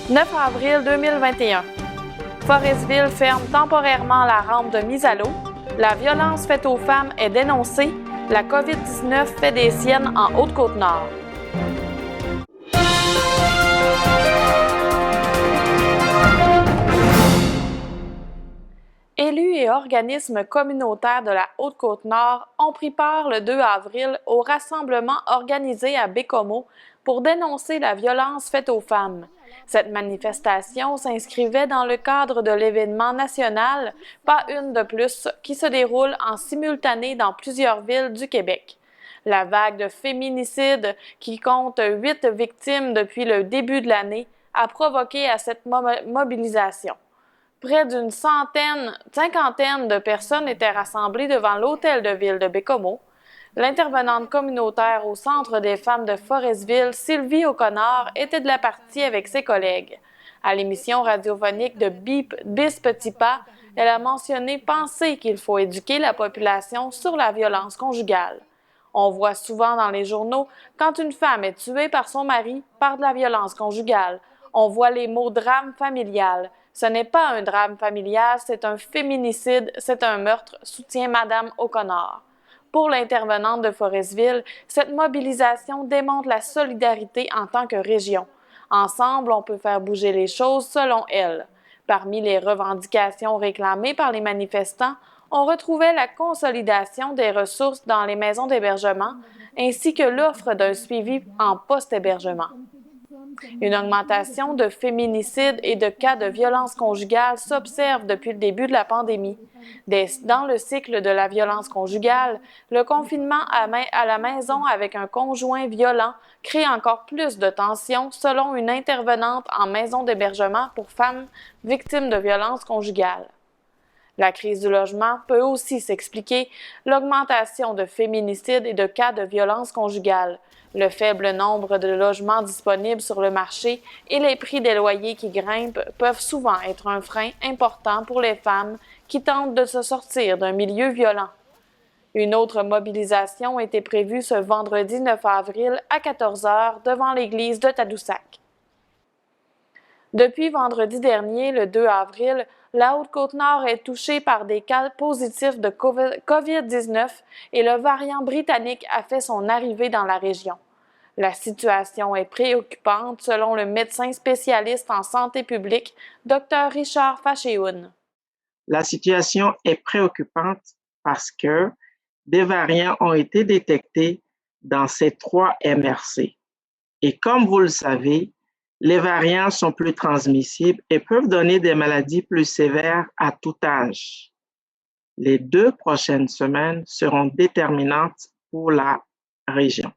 9 avril 2021. Forestville ferme temporairement la rampe de mise à l'eau. La violence faite aux femmes est dénoncée. La COVID-19 fait des siennes en Haute-Côte-Nord. Élus et organismes communautaires de la Haute-Côte-Nord ont pris part le 2 avril au rassemblement organisé à Bécomo pour dénoncer la violence faite aux femmes. Cette manifestation s'inscrivait dans le cadre de l'événement national Pas une de plus qui se déroule en simultané dans plusieurs villes du Québec. La vague de féminicides, qui compte 8 victimes depuis le début de l'année, a provoqué à cette mobilisation. Près d'une cinquantaine de personnes étaient rassemblées devant l'hôtel de ville de Bécomo. L'intervenante communautaire au Centre des femmes de Forestville, Sylvie O'Connor, était de la partie avec ses collègues. À l'émission radiophonique de Bis Petit Pas, elle a mentionné penser qu'il faut éduquer la population sur la violence conjugale. On voit souvent dans les journaux quand une femme est tuée par son mari par de la violence conjugale. On voit les mots drame familial. Ce n'est pas un drame familial, c'est un féminicide, c'est un meurtre, soutient Madame O'Connor. Pour l'intervenante de Forestville, cette mobilisation démontre la solidarité en tant que région. Ensemble, on peut faire bouger les choses selon elle. Parmi les revendications réclamées par les manifestants, on retrouvait la consolidation des ressources dans les maisons d'hébergement ainsi que l'offre d'un suivi en post-hébergement. Une augmentation de féminicides et de cas de violence conjugale s'observe depuis le début de la pandémie. Dans le cycle de la violence conjugale, le confinement à la maison avec un conjoint violent crée encore plus de tensions, selon une intervenante en maison d'hébergement pour femmes victimes de violences conjugales. La crise du logement peut aussi s'expliquer l'augmentation de féminicides et de cas de violence conjugale, le faible nombre de logements disponibles sur le marché et les prix des loyers qui grimpent peuvent souvent être un frein important pour les femmes qui tentent de se sortir d'un milieu violent. Une autre mobilisation était prévue ce vendredi 9 avril à 14 h devant l'église de Tadoussac. Depuis vendredi dernier, le 2 avril, la Haute-Côte-Nord est touchée par des cas positifs de COVID-19 et le variant britannique a fait son arrivée dans la région. La situation est préoccupante selon le médecin spécialiste en santé publique, Dr Richard Fachéhoun. La situation est préoccupante parce que des variants ont été détectés dans ces 3 MRC. Et comme vous le savez, les variants sont plus transmissibles et peuvent donner des maladies plus sévères à tout âge. Les 2 prochaines semaines seront déterminantes pour la région.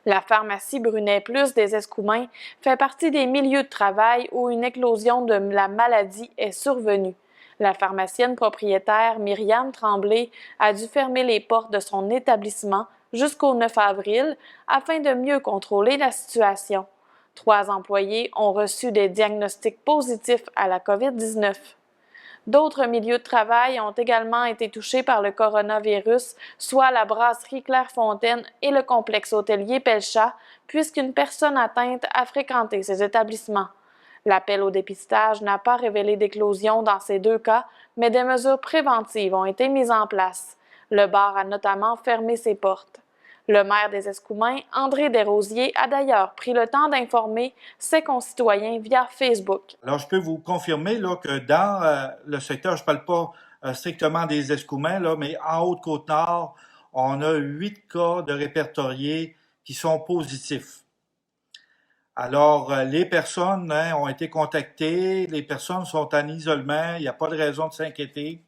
La pharmacie Brunet Plus des Escoumins fait partie des milieux de travail où une éclosion de la maladie est survenue. La pharmacienne propriétaire Myriam Tremblay a dû fermer les portes de son établissement jusqu'au 9 avril afin de mieux contrôler la situation. 3 employés ont reçu des diagnostics positifs à la COVID-19. D'autres milieux de travail ont également été touchés par le coronavirus, soit la brasserie Clairefontaine et le complexe hôtelier Pelchat, puisqu'une personne atteinte a fréquenté ces établissements. L'appel au dépistage n'a pas révélé d'éclosion dans ces 2 cas, mais des mesures préventives ont été mises en place. Le bar a notamment fermé ses portes. Le maire des Escoumins, André Desrosiers, a d'ailleurs pris le temps d'informer ses concitoyens via Facebook. Alors, je peux vous confirmer là, que dans le secteur, je ne parle pas strictement des Escoumins, là, mais en Haute-Côte-Nord, on a 8 cas de répertoriés qui sont positifs. Alors, les personnes ont été contactées, les personnes sont en isolement, il n'y a pas de raison de s'inquiéter.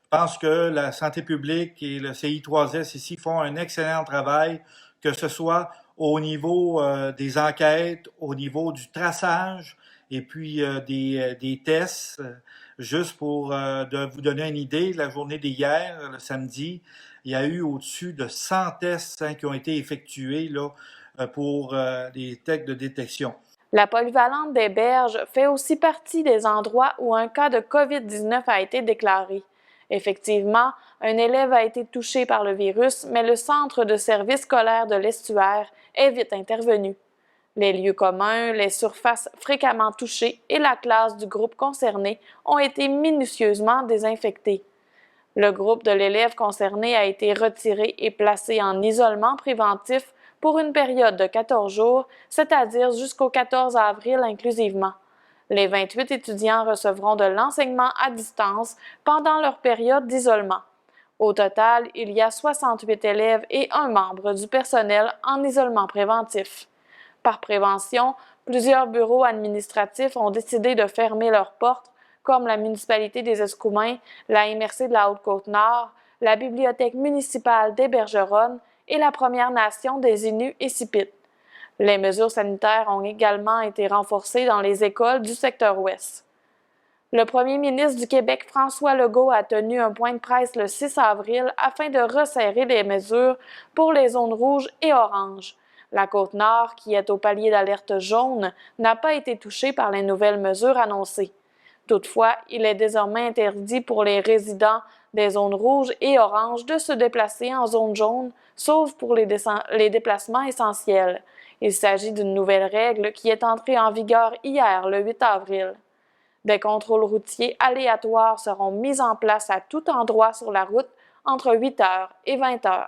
Je pense que la santé publique et le CI3S ici font un excellent travail, que ce soit au niveau des enquêtes, au niveau du traçage et puis des tests. Juste pour de vous donner une idée, la journée d'hier, le samedi, il y a eu au-dessus de 100 tests qui ont été effectués là, pour les tests de détection. La polyvalente des Berges fait aussi partie des endroits où un cas de COVID-19 a été déclaré. Effectivement, un élève a été touché par le virus, mais le centre de service scolaire de l'Estuaire est vite intervenu. Les lieux communs, les surfaces fréquemment touchées et la classe du groupe concerné ont été minutieusement désinfectés. Le groupe de l'élève concerné a été retiré et placé en isolement préventif pour une période de 14 jours, c'est-à-dire jusqu'au 14 avril inclusivement. Les 28 étudiants recevront de l'enseignement à distance pendant leur période d'isolement. Au total, il y a 68 élèves et un membre du personnel en isolement préventif. Par prévention, plusieurs bureaux administratifs ont décidé de fermer leurs portes, comme la municipalité des Escoumins, la MRC de la Haute-Côte-Nord, la Bibliothèque municipale des Bergeronnes et la Première Nation des Inuits et Sipites. Les mesures sanitaires ont également été renforcées dans les écoles du secteur ouest. Le premier ministre du Québec, François Legault, a tenu un point de presse le 6 avril afin de resserrer les mesures pour les zones rouges et oranges. La Côte-Nord, qui est au palier d'alerte jaune, n'a pas été touchée par les nouvelles mesures annoncées. Toutefois, il est désormais interdit pour les résidents des zones rouges et oranges de se déplacer en zone jaune, sauf pour les déplacements essentiels. Il s'agit d'une nouvelle règle qui est entrée en vigueur hier, le 8 avril. Des contrôles routiers aléatoires seront mis en place à tout endroit sur la route entre 8 h et 20 h.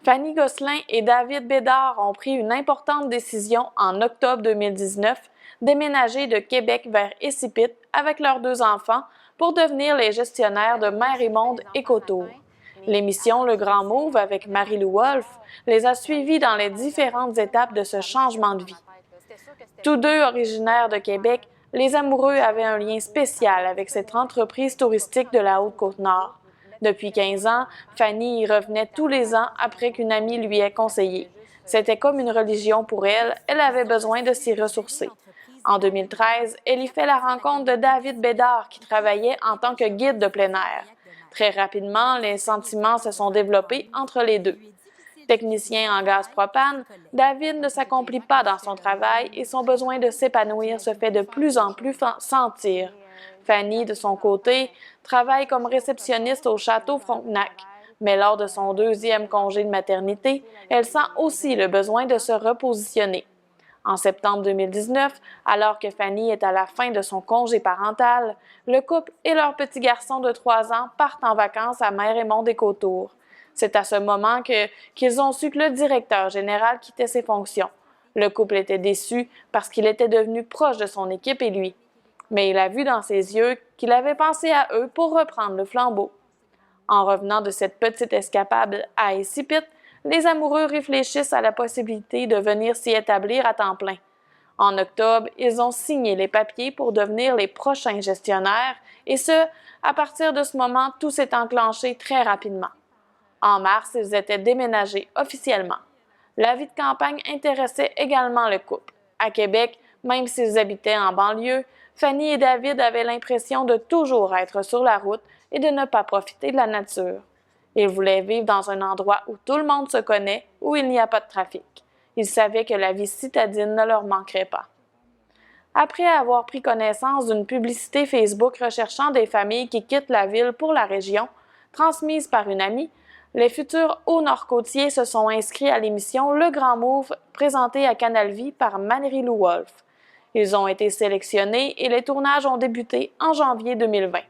Fanny Gosselin et David Bédard ont pris une importante décision en octobre 2019, déménager de Québec vers Essipit avec leurs 2 enfants pour devenir les gestionnaires de Mère-et-Monde Écotour. L'émission Le Grand Move avec Marie-Lou Wolfe les a suivis dans les différentes étapes de ce changement de vie. Tous deux originaires de Québec, les amoureux avaient un lien spécial avec cette entreprise touristique de la Haute-Côte-Nord. Depuis 15 ans, Fanny y revenait tous les ans après qu'une amie lui ait conseillé. C'était comme une religion pour elle, elle avait besoin de s'y ressourcer. En 2013, elle y fait la rencontre de David Bédard qui travaillait en tant que guide de plein air. Très rapidement, les sentiments se sont développés entre les deux. Technicien en gaz propane, David ne s'accomplit pas dans son travail et son besoin de s'épanouir se fait de plus en plus sentir. Fanny, de son côté, travaille comme réceptionniste au Château Frontenac, mais lors de son 2e congé de maternité, elle sent aussi le besoin de se repositionner. En septembre 2019, alors que Fanny est à la fin de son congé parental, le couple et leur petit garçon de 3 ans partent en vacances à Mère-et-Monde Écotour. C'est à ce moment qu'ils ont su que le directeur général quittait ses fonctions. Le couple était déçu parce qu'il était devenu proche de son équipe et lui. Mais il a vu dans ses yeux qu'il avait pensé à eux pour reprendre le flambeau. En revenant de cette petite escapade à Essipit, les amoureux réfléchissent à la possibilité de venir s'y établir à temps plein. En octobre, ils ont signé les papiers pour devenir les prochains gestionnaires et à partir de ce moment, tout s'est enclenché très rapidement. En mars, ils étaient déménagés officiellement. La vie de campagne intéressait également le couple. À Québec, même s'ils habitaient en banlieue, Fanny et David avaient l'impression de toujours être sur la route et de ne pas profiter de la nature. Ils voulaient vivre dans un endroit où tout le monde se connaît, où il n'y a pas de trafic. Ils savaient que la vie citadine ne leur manquerait pas. Après avoir pris connaissance d'une publicité Facebook recherchant des familles qui quittent la ville pour la région, transmise par une amie, les futurs hauts nord-côtiers se sont inscrits à l'émission Le Grand Move présentée à Canal Vie par Marie-Lou Wolfe. Ils ont été sélectionnés et les tournages ont débuté en janvier 2020.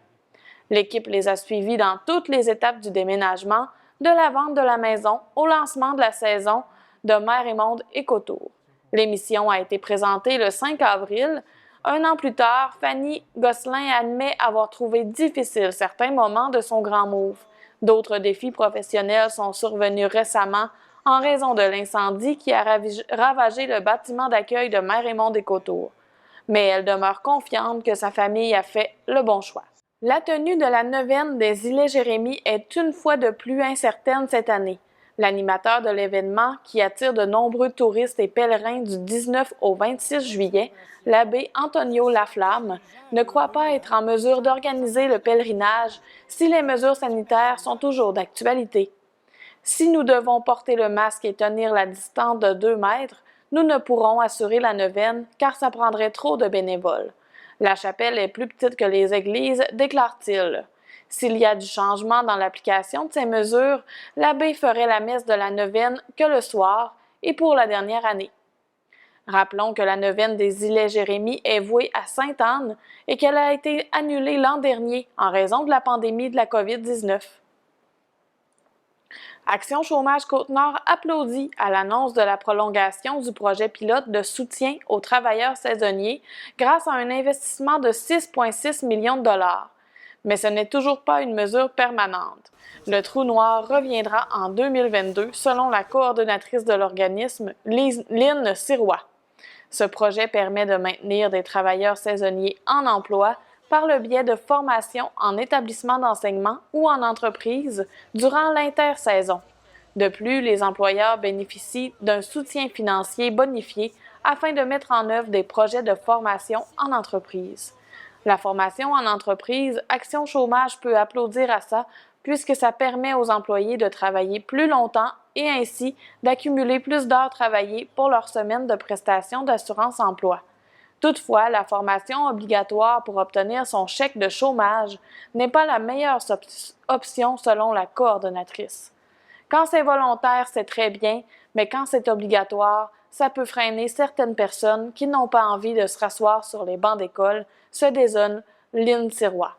L'équipe les a suivis dans toutes les étapes du déménagement, de la vente de la maison au lancement de la saison de Mère-et-Monde Écotour. L'émission a été présentée le 5 avril. Un an plus tard, Fanny Gosselin admet avoir trouvé difficile certains moments de son grand move. D'autres défis professionnels sont survenus récemment en raison de l'incendie qui a ravagé le bâtiment d'accueil de Mère-et-Monde Écotour. Mais elle demeure confiante que sa famille a fait le bon choix. La tenue de la neuvaine des Îlets Jérémie est une fois de plus incertaine cette année. L'animateur de l'événement, qui attire de nombreux touristes et pèlerins du 19 au 26 juillet, l'abbé Antonio Laflamme, ne croit pas être en mesure d'organiser le pèlerinage si les mesures sanitaires sont toujours d'actualité. Si nous devons porter le masque et tenir la distance de 2 mètres, nous ne pourrons assurer la neuvaine car ça prendrait trop de bénévoles. La chapelle est plus petite que les églises, déclare-t-il. S'il y a du changement dans l'application de ces mesures, l'abbé ferait la messe de la neuvaine que le soir et pour la dernière année. Rappelons que la neuvaine des îlets Jérémie est vouée à Sainte-Anne et qu'elle a été annulée l'an dernier en raison de la pandémie de la COVID-19. Action Chômage Côte-Nord applaudit à l'annonce de la prolongation du projet pilote de soutien aux travailleurs saisonniers grâce à un investissement de 6,6 millions de dollars. Mais ce n'est toujours pas une mesure permanente. Le trou noir reviendra en 2022 selon la coordonnatrice de l'organisme, Lynne Sirois. Ce projet permet de maintenir des travailleurs saisonniers en emploi par le biais de formations en établissement d'enseignement ou en entreprise durant l'intersaison. De plus, les employeurs bénéficient d'un soutien financier bonifié afin de mettre en œuvre des projets de formation en entreprise. La formation en entreprise, Action Chômage peut applaudir à ça puisque ça permet aux employés de travailler plus longtemps et ainsi d'accumuler plus d'heures travaillées pour leur semaine de prestation d'assurance-emploi. Toutefois, la formation obligatoire pour obtenir son chèque de chômage n'est pas la meilleure option selon la coordonnatrice. Quand c'est volontaire, c'est très bien, mais quand c'est obligatoire, ça peut freiner certaines personnes qui n'ont pas envie de se rasseoir sur les bancs d'école, se désole Lynne Sirois.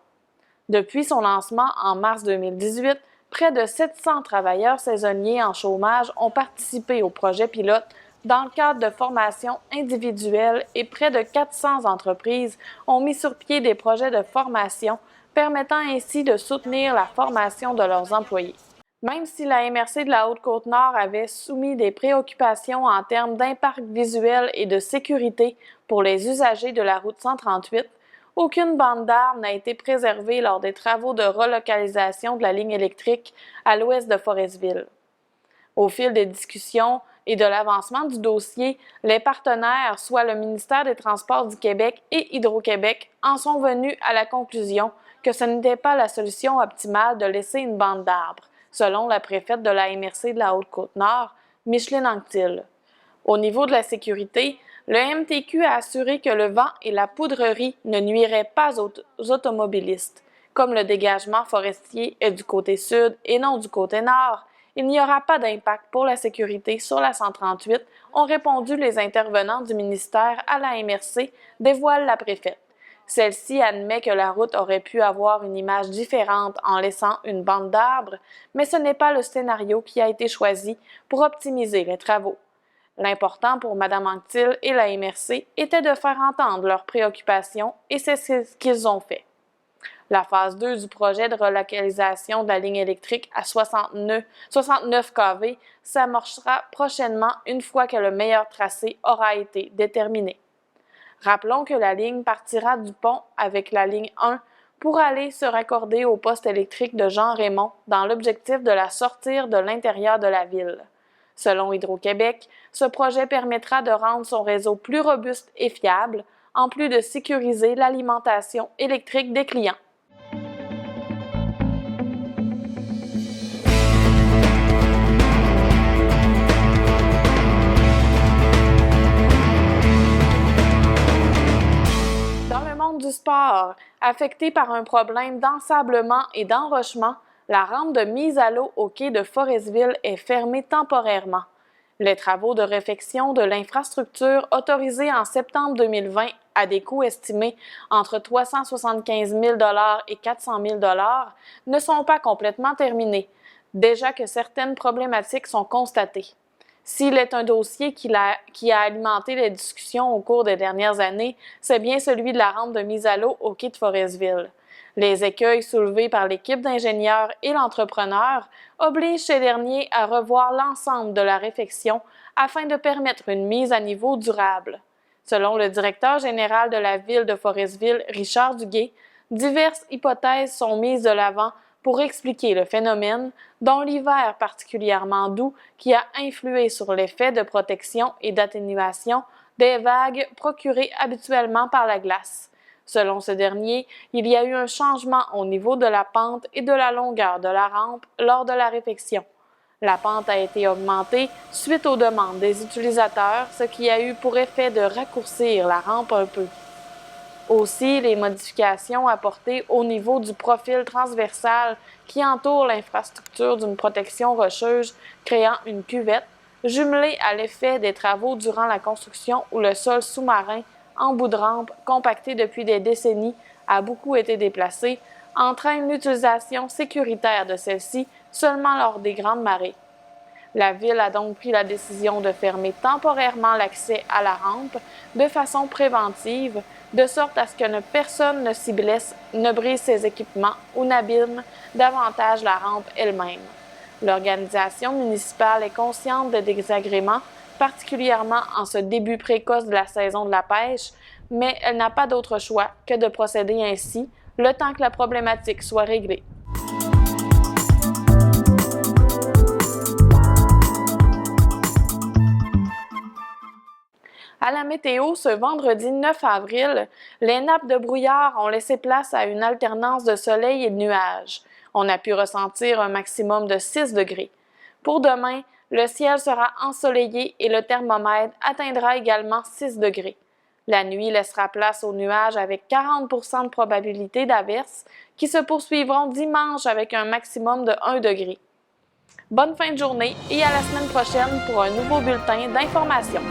Depuis son lancement en mars 2018, près de 700 travailleurs saisonniers en chômage ont participé au projet pilote dans le cadre de formations individuelles et près de 400 entreprises ont mis sur pied des projets de formation permettant ainsi de soutenir la formation de leurs employés. Même si la MRC de la Haute-Côte-Nord avait soumis des préoccupations en termes d'impact visuel et de sécurité pour les usagers de la route 138, aucune bande d'arbres n'a été préservée lors des travaux de relocalisation de la ligne électrique à l'ouest de Forestville. Au fil des discussions et de l'avancement du dossier, les partenaires, soit le ministère des Transports du Québec et Hydro-Québec, en sont venus à la conclusion que ce n'était pas la solution optimale de laisser une bande d'arbres, selon la préfète de la MRC de la Haute-Côte-Nord, Micheline Anctil. Au niveau de la sécurité, le MTQ a assuré que le vent et la poudrerie ne nuiraient pas aux automobilistes. Comme le dégagement forestier est du côté sud et non du côté nord, il n'y aura pas d'impact pour la sécurité sur la 138, ont répondu les intervenants du ministère à la MRC, dévoile la préfète. Celle-ci admet que la route aurait pu avoir une image différente en laissant une bande d'arbres, mais ce n'est pas le scénario qui a été choisi pour optimiser les travaux. L'important pour Mme Anctil et la MRC était de faire entendre leurs préoccupations et c'est ce qu'ils ont fait. La phase 2 du projet de relocalisation de la ligne électrique à 69 kV s'amorcera prochainement une fois que le meilleur tracé aura été déterminé. Rappelons que la ligne partira du pont avec la ligne 1 pour aller se raccorder au poste électrique de Jean-Raymond dans l'objectif de la sortir de l'intérieur de la ville. Selon Hydro-Québec, ce projet permettra de rendre son réseau plus robuste et fiable, en plus de sécuriser l'alimentation électrique des clients. Dans le monde du sport, affecté par un problème d'ensablement et d'enrochement, la rampe de mise à l'eau au quai de Forestville est fermée temporairement. Les travaux de réfection de l'infrastructure autorisés en septembre 2020 à des coûts estimés entre 375 000 $ et 400 000 $ ne sont pas complètement terminés, déjà que certaines problématiques sont constatées. S'il est un dossier qui a alimenté les discussions au cours des dernières années, c'est bien celui de la rampe de mise à l'eau au quai de Forestville. Les écueils soulevés par l'équipe d'ingénieurs et l'entrepreneur obligent ces derniers à revoir l'ensemble de la réfection afin de permettre une mise à niveau durable. Selon le directeur général de la ville de Forestville, Richard Duguay, diverses hypothèses sont mises de l'avant pour expliquer le phénomène, dont l'hiver particulièrement doux qui a influé sur l'effet de protection et d'atténuation des vagues procurées habituellement par la glace. Selon ce dernier, il y a eu un changement au niveau de la pente et de la longueur de la rampe lors de la réfection. La pente a été augmentée suite aux demandes des utilisateurs, ce qui a eu pour effet de raccourcir la rampe un peu. Aussi, les modifications apportées au niveau du profil transversal qui entoure l'infrastructure d'une protection rocheuse créant une cuvette, jumelé à l'effet des travaux durant la construction où le sol sous-marin, en bout de rampe, compacté depuis des décennies, a beaucoup été déplacé, entraîne l'utilisation sécuritaire de celle-ci seulement lors des grandes marées. La Ville a donc pris la décision de fermer temporairement l'accès à la rampe de façon préventive, de sorte à ce que personne ne s'y blesse, ne brise ses équipements ou n'abîme davantage la rampe elle-même. L'organisation municipale est consciente des désagréments, particulièrement en ce début précoce de la saison de la pêche, mais elle n'a pas d'autre choix que de procéder ainsi, le temps que la problématique soit réglée. À la météo, ce vendredi 9 avril, les nappes de brouillard ont laissé place à une alternance de soleil et de nuages. On a pu ressentir un maximum de 6 degrés. Pour demain, le ciel sera ensoleillé et le thermomètre atteindra également 6 degrés. La nuit laissera place aux nuages avec 40 % de probabilité d'averses qui se poursuivront dimanche avec un maximum de 1 degré. Bonne fin de journée et à la semaine prochaine pour un nouveau bulletin d'information.